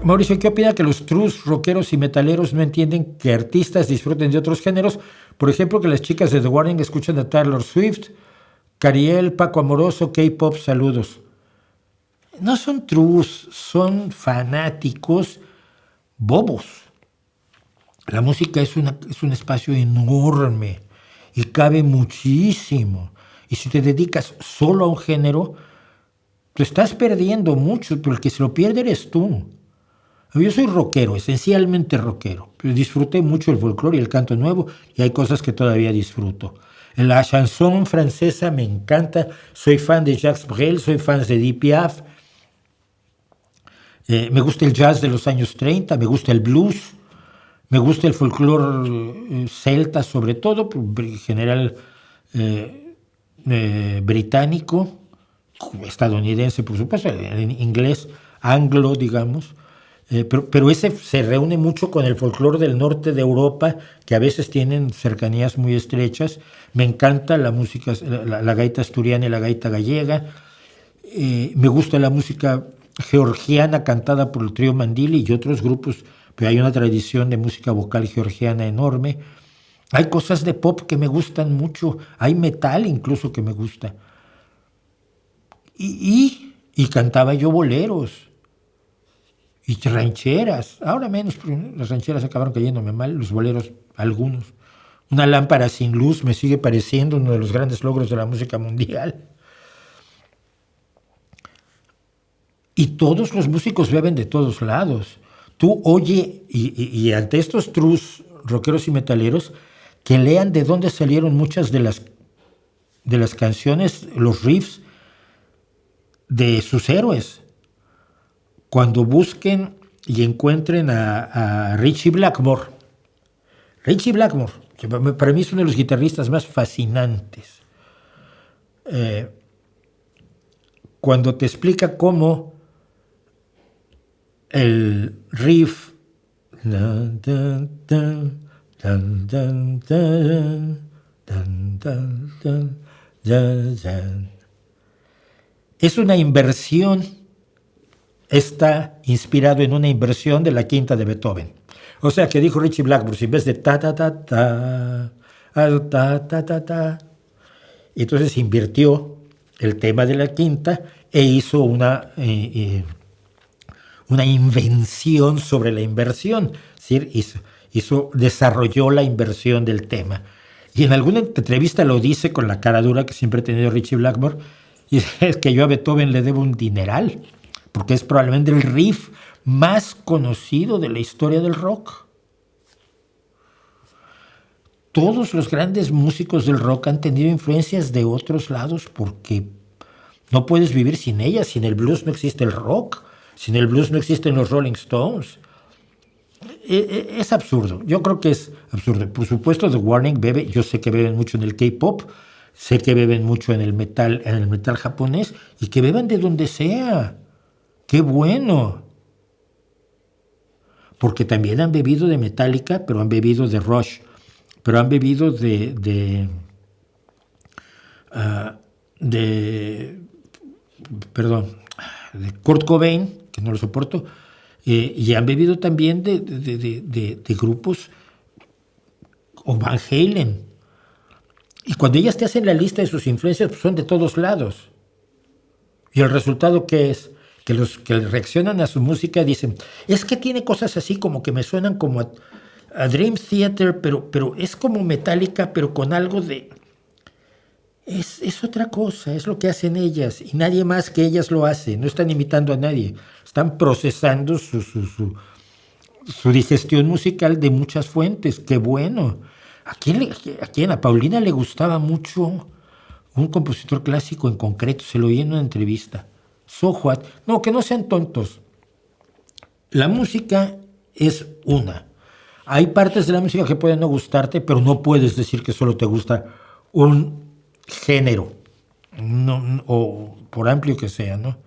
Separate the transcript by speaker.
Speaker 1: Mauricio, ¿qué opina que los trus, rockeros y metaleros no entienden que artistas disfruten de otros géneros? Por ejemplo, que las chicas de The Warning escuchan a Taylor Swift, Cariel, Paco Amoroso, K-pop, saludos. No son trus, son fanáticos bobos. La música es un espacio enorme y cabe muchísimo. Y si te dedicas solo a un género, tú estás perdiendo mucho, pero el que se lo pierde eres tú. Yo soy rockero, esencialmente rockero. Pero disfruté mucho el folclore y el canto nuevo, y hay cosas que todavía disfruto. La chanson francesa me encanta. Soy fan de Jacques Brel, soy fan de Edith Piaf. Me gusta el jazz de los años 30, me gusta el blues, me gusta el folclore celta, sobre todo, en general británico, estadounidense, por supuesto, en inglés, anglo, digamos. Pero ese se reúne mucho con el folclore del norte de Europa, que a veces tienen cercanías muy estrechas. Me encanta la música, la gaita asturiana y la gaita gallega. Me gusta la música georgiana cantada por el trío Mandili y otros grupos, pero hay una tradición de música vocal georgiana enorme. Hay cosas de pop que me gustan mucho, hay metal incluso que me gusta. Y cantaba yo boleros y rancheras, ahora menos, pero las rancheras acabaron cayéndome mal, los boleros algunos. Una lámpara sin luz me sigue pareciendo uno de los grandes logros de la música mundial. Y todos los músicos beben de todos lados. Tú oye, y ante estos trus, rockeros y metaleros, que lean de dónde salieron muchas de las canciones, los riffs de sus héroes. Cuando busquen y encuentren a Ritchie Blackmore. Ritchie Blackmore, que para mí es uno de los guitarristas más fascinantes. Cuando te explica cómo el riff es una inversión, está inspirado en una inversión de la quinta de Beethoven. O sea que dijo Ritchie Blackmore, si en vez de ta ta ta ta ta ta ta ta, entonces invirtió el tema de la quinta e hizo una invención sobre la inversión, ¿sí? Desarrolló la inversión del tema. Y en alguna entrevista lo dice con la cara dura que siempre ha tenido Ritchie Blackmore, y es que yo a Beethoven le debo un dineral, porque es probablemente el riff más conocido de la historia del rock. Todos los grandes músicos del rock han tenido influencias de otros lados porque no puedes vivir sin ellas. Sin el blues no existe el rock. Sin el blues no existen los Rolling Stones. Es absurdo. Yo creo que es absurdo. Por supuesto, The Warning bebe. Yo sé que beben mucho en el K-pop. Sé que beben mucho en el metal japonés. Y que beban de donde sea. ¡Qué bueno! Porque también han bebido de Metallica, pero han bebido de Rush. Pero han bebido de Kurt Cobain, que no lo soporto, y han bebido también de grupos o Van Halen. Y cuando ellas te hacen la lista de sus influencias, pues son de todos lados. Y el resultado, ¿qué es? Que los que reaccionan a su música dicen, es que tiene cosas así como que me suenan como a Dream Theater, pero es como Metallica, pero con algo de... Es otra cosa, es lo que hacen ellas, y nadie más que ellas lo hace. No están imitando a nadie, están procesando su digestión musical de muchas fuentes. ¡Qué bueno! ¿A quién? A Paulina le gustaba mucho un compositor clásico en concreto, se lo oí en una entrevista. So what? No, que no sean tontos. La música es una. Hay partes de la música que pueden no gustarte, pero no puedes decir que solo te gusta un género, no, o por amplio que sea, ¿no?